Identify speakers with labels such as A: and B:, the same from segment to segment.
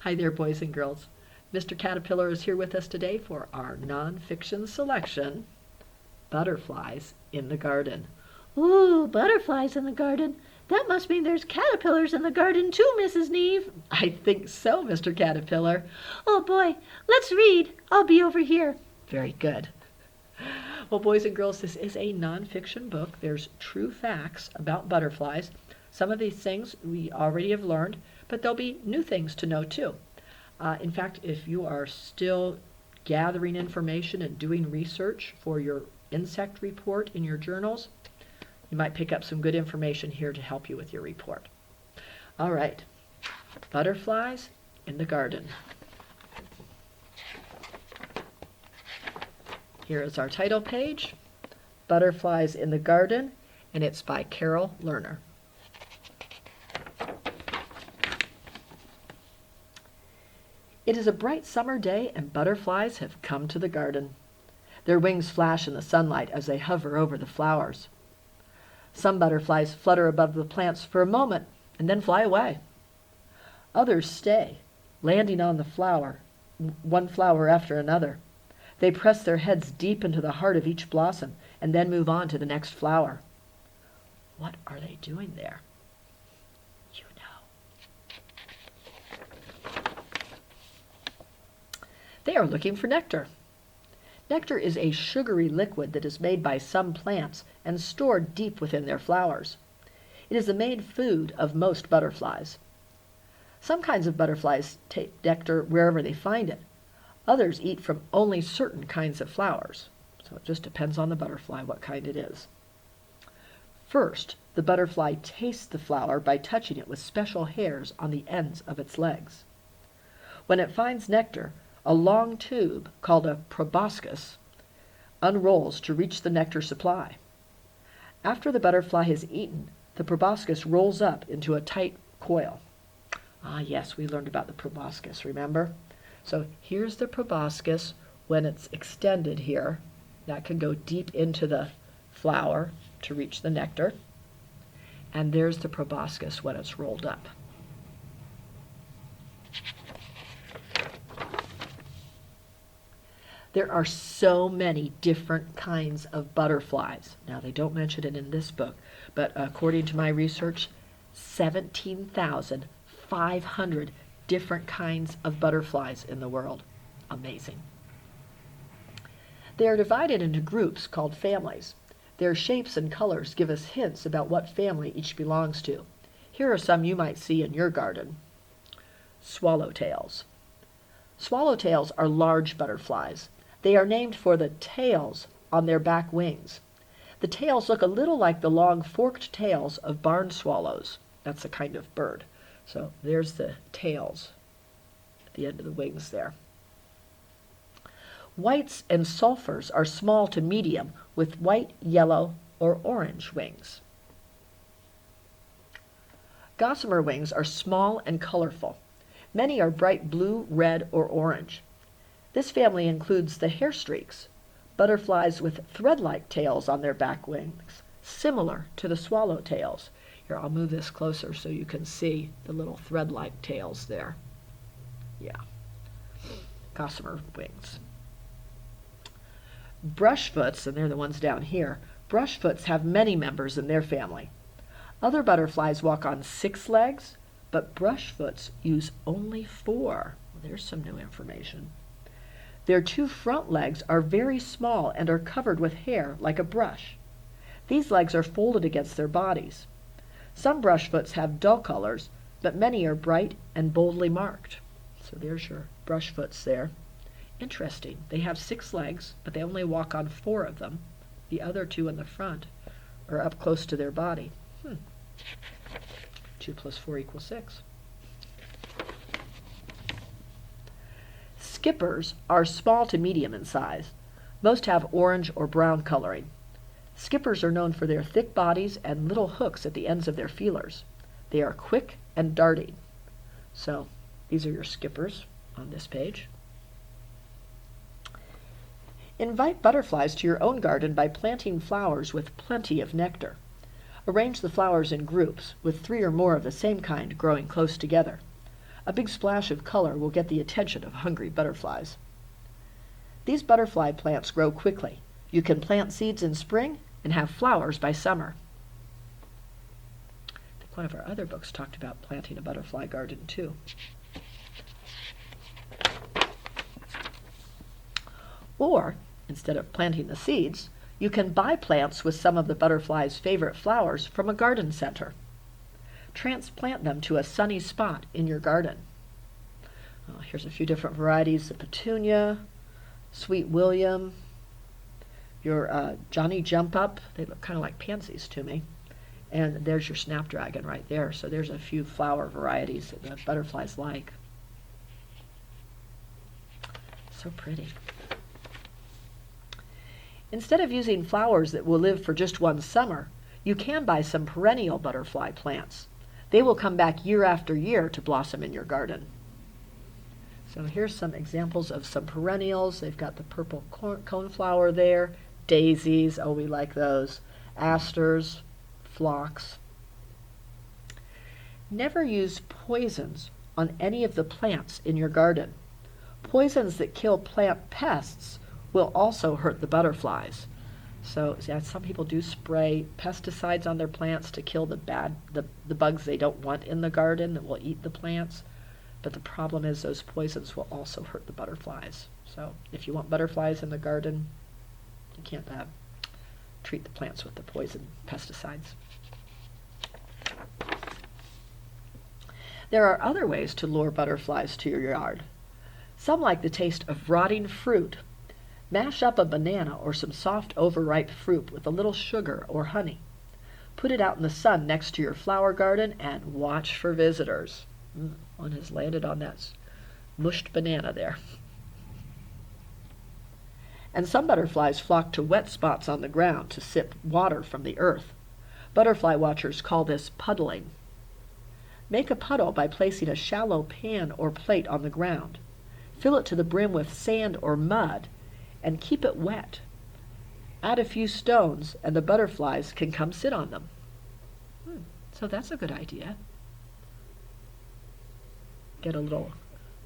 A: Hi there, boys and girls. Mr. Caterpillar is here with us today for our nonfiction selection, Butterflies in the Garden.
B: Ooh, butterflies in the garden. That must mean there's caterpillars in the garden too, Mrs. Neve.
A: I think so, Mr. Caterpillar.
B: Oh boy, let's read. I'll be over here.
A: Very good. Well, boys and girls, this is a nonfiction book. There's true facts about butterflies. Some of these things we already have learned, but there'll be new things to know too. In fact, if you are still gathering information and doing research for your insect report in your journals, you might pick up some good information here to help you with your report. All right, Butterflies in the Garden. Here is our title page, Butterflies in the Garden, and it's by Carol Lerner. It is a bright summer day, and butterflies have come to the garden. Their wings flash in the sunlight as they hover over the flowers. Some butterflies flutter above the plants for a moment and then fly away. Others stay, landing on the flower, one flower after another. They press their heads deep into the heart of each blossom and then move on to the next flower. What are they doing there? You know. They are looking for nectar. Nectar is a sugary liquid that is made by some plants and stored deep within their flowers. It is the main food of most butterflies. Some kinds of butterflies take nectar wherever they find it. Others eat from only certain kinds of flowers. So it just depends on the butterfly what kind it is. First, the butterfly tastes the flower by touching it with special hairs on the ends of its legs. When it finds nectar, a long tube, called a proboscis, unrolls to reach the nectar supply. After the butterfly has eaten, the proboscis rolls up into a tight coil. Ah, yes, we learned about the proboscis, remember? So here's the proboscis when it's extended here. That can go deep into the flower to reach the nectar. And there's the proboscis when it's rolled up. There are so many different kinds of butterflies. Now, they don't mention it in this book, but according to my research, 17,500 different kinds of butterflies in the world. Amazing. They are divided into groups called families. Their shapes and colors give us hints about what family each belongs to. Here are some you might see in your garden. Swallowtails. Swallowtails are large butterflies. They are named for the tails on their back wings. The tails look a little like the long forked tails of barn swallows. That's a kind of bird. So there's the tails at the end of the wings there. Whites and sulfurs are small to medium with white, yellow, or orange wings. Gossamer wings are small and colorful. Many are bright blue, red, or orange. This family includes the hair streaks, butterflies with thread-like tails on their back wings, similar to the swallowtails. Here, I'll move this closer so you can see the little thread-like tails there. Yeah, gossamer wings. Brushfoots, and they're the ones down here, brushfoots have many members in their family. Other butterflies walk on 6 legs, but brushfoots use only 4. Well, there's some new information. Their 2 front legs are very small and are covered with hair like a brush. These legs are folded against their bodies. Some brushfoots have dull colors, but many are bright and boldly marked. So there's your brushfoots there. Interesting. They have 6 legs, but they only walk on 4 of them. The other 2 in the front are up close to their body. 2 plus 4 equals 6. Skippers are small to medium in size. Most have orange or brown coloring. Skippers are known for their thick bodies and little hooks at the ends of their feelers. They are quick and darting. So these are your skippers on this page. Invite butterflies to your own garden by planting flowers with plenty of nectar. Arrange the flowers in groups, with 3 or more of the same kind growing close together. A big splash of color will get the attention of hungry butterflies. These butterfly plants grow quickly. You can plant seeds in spring and have flowers by summer. I think one of our other books talked about planting a butterfly garden too. Or, instead of planting the seeds, you can buy plants with some of the butterfly's favorite flowers from a garden center. Transplant them to a sunny spot in your garden. Here's a few different varieties: the petunia, Sweet William, your Johnny Jump Up. They look kind of like pansies to me. And there's your snapdragon right there. So there's a few flower varieties that the butterflies like. So pretty. Instead of using flowers that will live for just one summer, you can buy some perennial butterfly plants. They will come back year after year to blossom in your garden. So here's some examples of some perennials. They've got the purple coneflower there, daisies, oh we like those, asters, phlox. Never use poisons on any of the plants in your garden. Poisons that kill plant pests will also hurt the butterflies. So some people do spray pesticides on their plants to kill the bugs they don't want in the garden that will eat the plants. But the problem is those poisons will also hurt the butterflies. So if you want butterflies in the garden, you can't treat the plants with the poison pesticides. There are other ways to lure butterflies to your yard. Some like the taste of rotting fruit. Mash up a banana or some soft overripe fruit with a little sugar or honey. Put it out in the sun next to your flower garden and watch for visitors. One has landed on that mushed banana there. And some butterflies flock to wet spots on the ground to sip water from the earth. Butterfly watchers call this puddling. Make a puddle by placing a shallow pan or plate on the ground. Fill it to the brim with sand or mud and keep it wet. Add a few stones and the butterflies can come sit on them. So that's a good idea. Get a little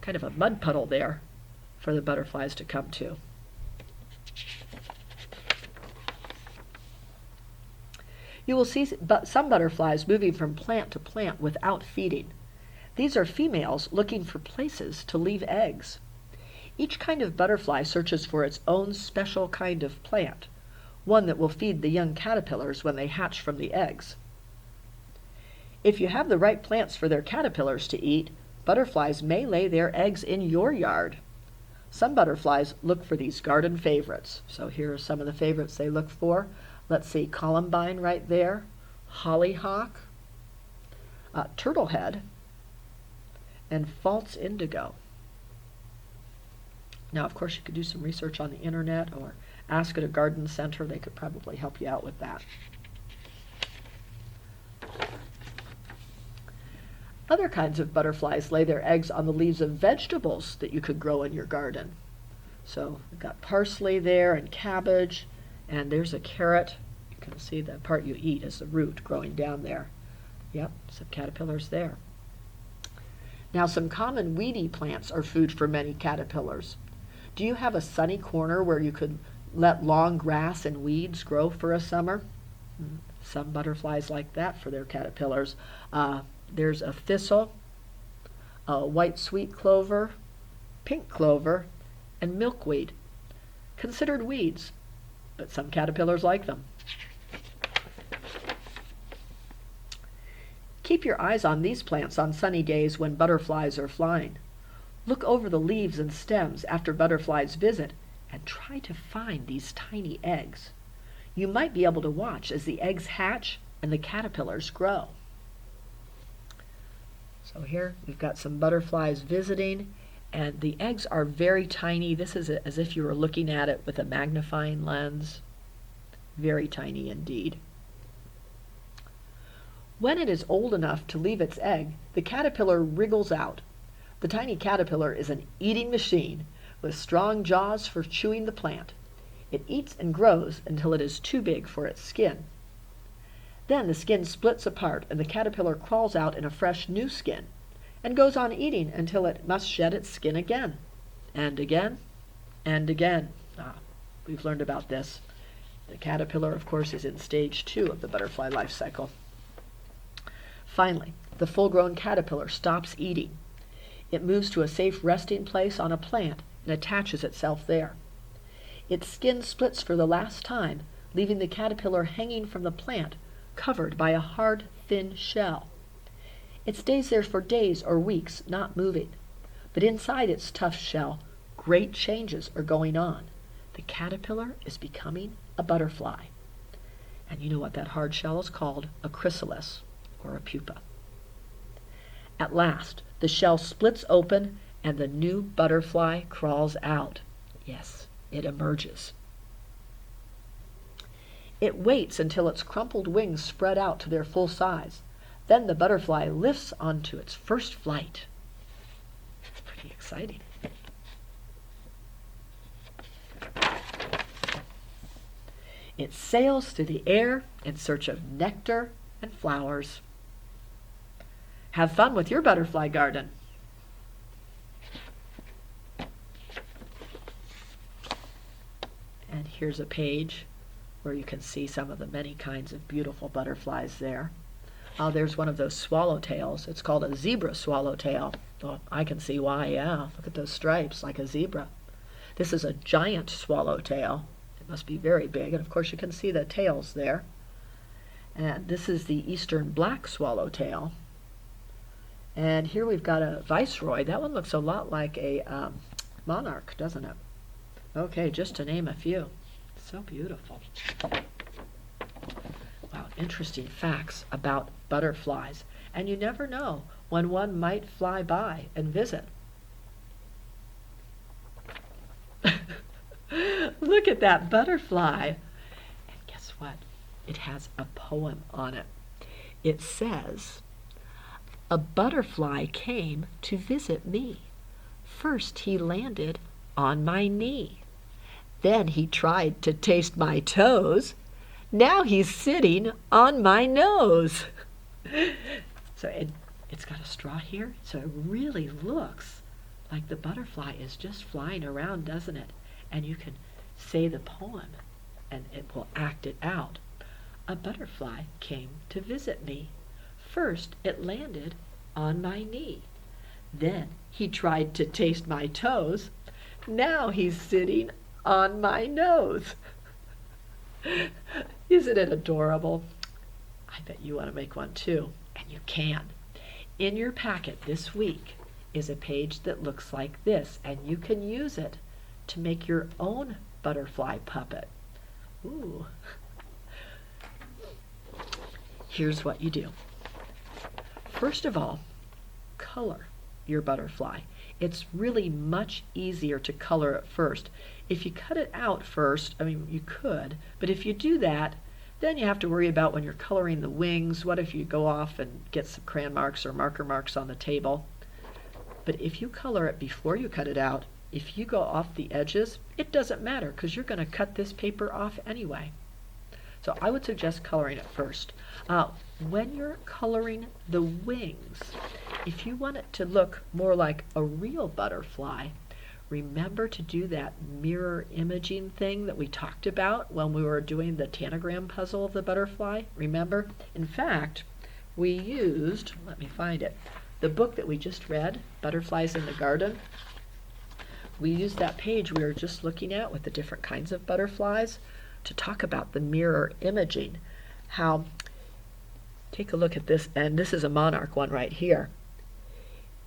A: kind of a mud puddle there for the butterflies to come to. You will see some butterflies moving from plant to plant without feeding. These are females looking for places to leave eggs. Each kind of butterfly searches for its own special kind of plant, one that will feed the young caterpillars when they hatch from the eggs. If you have the right plants for their caterpillars to eat, butterflies may lay their eggs in your yard. Some butterflies look for these garden favorites. So here are some of the favorites they look for. Let's see, columbine right there, hollyhock, turtlehead, and false indigo. Now, of course, you could do some research on the internet or ask at a garden center. They could probably help you out with that. Other kinds of butterflies lay their eggs on the leaves of vegetables that you could grow in your garden. So we've got parsley there and cabbage, and there's a carrot. You can see the part you eat is the root growing down there. Yep, some caterpillars there. Now, some common weedy plants are food for many caterpillars. Do you have a sunny corner where you could let long grass and weeds grow for a summer? Some butterflies like that for their caterpillars. There's a thistle, a white sweet clover, pink clover, and milkweed. Considered weeds, but some caterpillars like them. Keep your eyes on these plants on sunny days when butterflies are flying. Look over the leaves and stems after butterflies visit and try to find these tiny eggs. You might be able to watch as the eggs hatch and the caterpillars grow. So here we've got some butterflies visiting, and the eggs are very tiny. This is as if you were looking at it with a magnifying lens. Very tiny indeed. When it is old enough to leave its egg, the caterpillar wriggles out. The tiny caterpillar is an eating machine with strong jaws for chewing the plant. It eats and grows until it is too big for its skin. Then the skin splits apart and the caterpillar crawls out in a fresh new skin. and goes on eating until it must shed its skin again, and again, and again. We've learned about this. The caterpillar, of course, is in stage 2 of the butterfly life cycle. Finally, the full-grown caterpillar stops eating. It moves to a safe resting place on a plant and attaches itself there. Its skin splits for the last time, leaving the caterpillar hanging from the plant, covered by a hard, thin shell. It stays there for days or weeks, not moving. But inside its tough shell, great changes are going on. The caterpillar is becoming a butterfly. And you know what that hard shell is called? A chrysalis, or a pupa. At last, the shell splits open and the new butterfly crawls out. Yes, it emerges. It waits until its crumpled wings spread out to their full size. Then the butterfly lifts onto its first flight. It's pretty exciting. It sails through the air in search of nectar and flowers. Have fun with your butterfly garden. And here's a page where you can see some of the many kinds of beautiful butterflies there. There's one of those swallowtails. It's called a zebra swallowtail. Oh, I can see why, yeah. Look at those stripes, like a zebra. This is a giant swallowtail. It must be very big, and of course you can see the tails there. And this is the eastern black swallowtail. And here we've got a viceroy. That one looks a lot like a monarch, doesn't it? Okay, just to name a few. So beautiful. Wow, interesting facts about butterflies. And you never know when one might fly by and visit. Look at that butterfly. And guess what? It has a poem on it. It says, "A butterfly came to visit me. First he landed on my knee. Then he tried to taste my toes. Now he's sitting on my nose." So it's got a straw here, so it really looks like the butterfly is just flying around, doesn't it? And you can say the poem, and it will act it out. A butterfly came to visit me. First it landed on my knee. Then he tried to taste my toes. Now he's sitting on my nose. Isn't it adorable? I bet you want to make one too, and you can. In your packet this week is a page that looks like this, and you can use it to make your own butterfly puppet. Ooh. Here's what you do. First of all, color your butterfly. It's really much easier to color it first. If you cut it out first, I mean, you could, but if you do that, then you have to worry about when you're coloring the wings, what if you go off and get some crayon marks or marker marks on the table. But if you color it before you cut it out, if you go off the edges, it doesn't matter because you're going to cut this paper off anyway. So I would suggest coloring it first. When you're coloring the wings, if you want it to look more like a real butterfly, remember to do that mirror imaging thing that we talked about when we were doing the tanagram puzzle of the butterfly. Remember? In fact, we used, let me find it, the book that we just read, Butterflies in the Garden. We used that page we were just looking at with the different kinds of butterflies to talk about the mirror imaging. How, take a look at this, and this is a monarch one right here.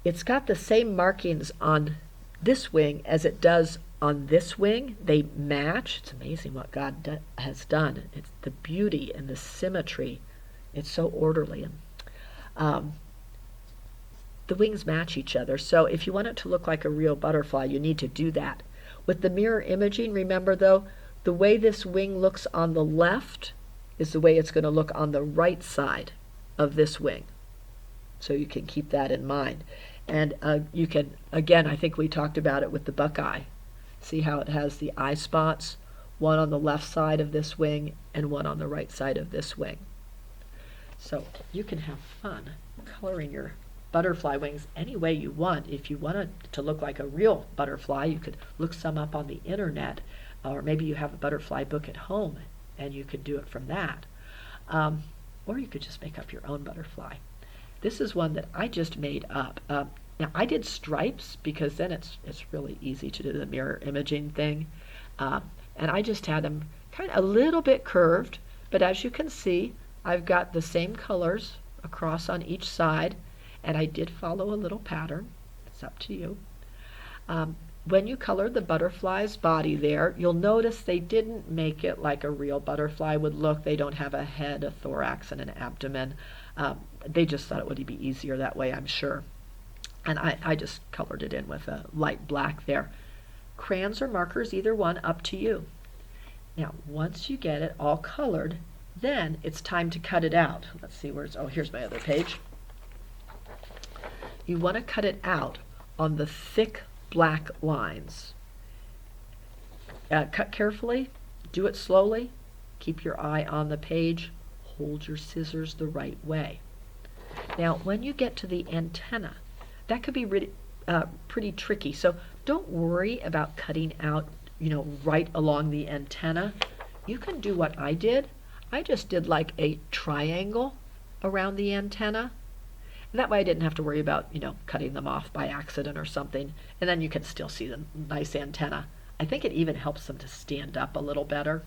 A: It's got the same markings on this wing as it does on this wing. They match. It's amazing what God has done. It's the beauty and the symmetry. It's so orderly. And the wings match each other. So if you want it to look like a real butterfly, you need to do that. With the mirror imaging, remember though, the way this wing looks on the left is the way it's going to look on the right side of this wing. So you can keep that in mind. And you can, again, I think we talked about it with the buckeye. See how it has the eye spots, one on the left side of this wing and one on the right side of this wing. So you can have fun coloring your butterfly wings any way you want. If you want it to look like a real butterfly, you could look some up on the internet, or maybe you have a butterfly book at home and you could do it from that. Or you could just make up your own butterfly. This is one that I just made up. Now I did stripes because then it's really easy to do the mirror imaging thing. And I just had them kind of a little bit curved, but as you can see, I've got the same colors across on each side, and I did follow a little pattern. It's up to you. When you color the butterfly's body there, you'll notice they didn't make it like a real butterfly would look. They don't have a head, a thorax, and an abdomen. They just thought it would be easier that way, I'm sure. And I just colored it in with a light black there. Crayons or markers, either one, up to you. Now, once you get it all colored, then it's time to cut it out. Let's see, here's my other page. You want to cut it out on the thick black lines. Cut carefully, do it slowly, keep your eye on the page, hold your scissors the right way. Now, when you get to the antenna, that could be really, pretty tricky, so don't worry about cutting out, right along the antenna. You can do what I did. I just did like a triangle around the antenna. That way I didn't have to worry about, cutting them off by accident or something. And then you can still see the nice antenna. I think it even helps them to stand up a little better.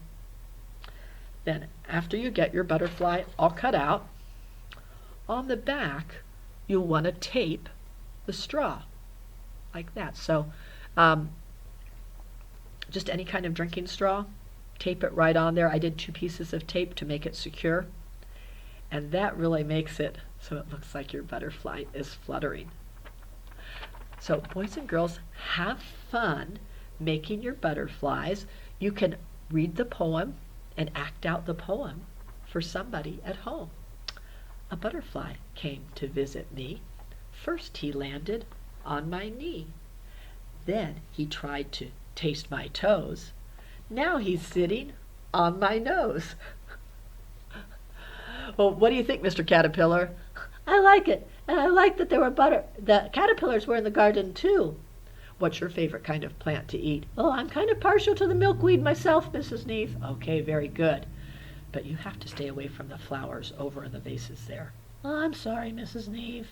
A: Then after you get your butterfly all cut out, on the back you'll want to tape the straw like that. So just any kind of drinking straw, tape it right on there. I did 2 pieces of tape to make it secure. And that really makes it so it looks like your butterfly is fluttering. So boys and girls, have fun making your butterflies. You can read the poem and act out the poem for somebody at home. A butterfly came to visit me. First he landed on my knee. Then he tried to taste my toes. Now he's sitting on my nose. Well, what do you think, Mr. Caterpillar?
B: I like it, and I like that the caterpillars were in the garden too.
A: What's your favorite kind of plant to eat?
B: Oh, I'm kind of partial to the milkweed myself, Mrs. Neve.
A: Okay, very good. But you have to stay away from the flowers over in the vases there.
B: Oh, I'm sorry, Mrs. Neve.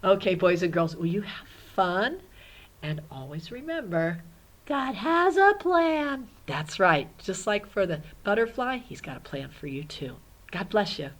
A: Okay, boys and girls, will you have fun? And always remember,
B: God has a plan.
A: that's right. Just like for the butterfly, he's got a plan for you too. God bless you.